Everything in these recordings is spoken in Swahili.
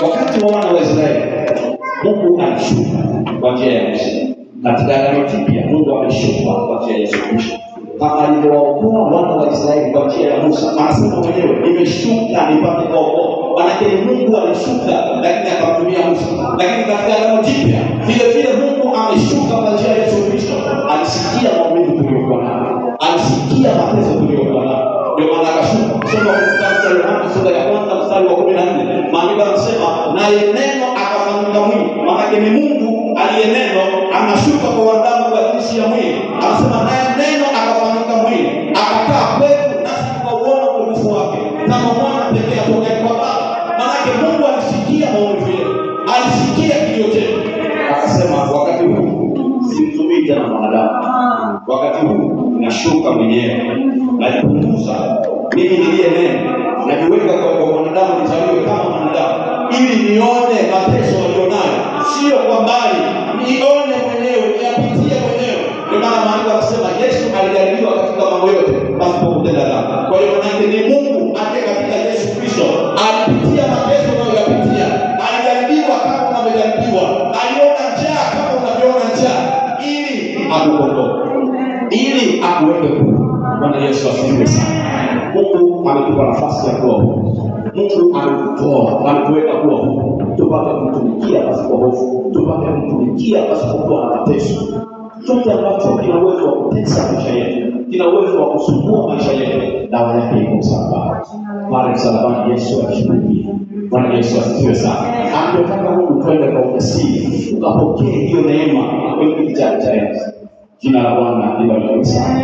wakati wa wana wa Israeli Mungu alishuka kwa njia ya Musa. Katika Agano Jipya Mungu ameshuka kwa njia ya Yesu Kristo. Kama alivyowaokoa wana wa Israeli kwa njia ya Musa, anasema mwenyewe nimeshuka nipate kuokoa. Maana Mungu alishuka lakini akamtumia Musa. Lakini katika Agano Jipya vile vile Mungu ameshuka kwa njia ya Yesu Kristo. Alisikia maumivu tuliyokuwa nayo. Alisikia mateso tuliyokuwa nayo. Ndio maana akashuka. Soma kitabu cha Yohana sura ya 1 mstari wa 14. Maandiko yanasema naye neno akafanyika mwili. Maana ni Mungu aliye neno anashuka kwa wanadamu kwa jinsi ya mwili. Anasema naye neno akafanyika mwili. Akakaa kwetu nasi tukauona utukufu wake. Kama mwana pekee atoka kwa Baba. Maana Mungu alisikia maumivu yetu. Alisikia kilio chetu. Akasema wakati huu simtumii tena mwanadamu. Wakati huu nashuka mwenyewe. Najipunguza mimi niliye neno. Najiweka kwa mwanadamu nizaliwe kama mwanadamu. Ili nione mateso walionayo. Sio kwa mbali. Nione mwenyewe, niyapitie mwenyewe. Ndio maana maandiko yanasema Yesu alijaribiwa katika mambo yote pasipo kutenda dhambi. Kwa hiyo maana ni Mungu ake katika Yesu Kristo alipitia mateso unayoyapitia. Alijaribiwa kama unavyojaribiwa. Aliona njaa kama unavyoona njaa ili akukomboe. Ili akuweke huru. Bwana Yesu asifiwe sana. Mungu ametupa nafasi ya kuwa huru. Mungu alitutoa, alituweka kuwa huru. Tupate kumtumikia pasipo hofu. Tupate kumtumikia pasipo na mateso. Chote ambacho kina uwezo wa kutesa maisha yetu, kina uwezo wa kusumbua maisha yetu, dawa yake iko msalabani. Pale msalabani Yesu alishuhudia. Bwana Yesu asifiwe sana. Anataka Mungu twende kwa ujasiri, ukapokee hiyo neema kwenye kijana cha Yesu. Jina la Bwana libarikiwe sana.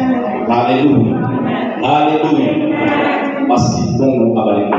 Haleluya. Haleluya. Basi Mungu abariki.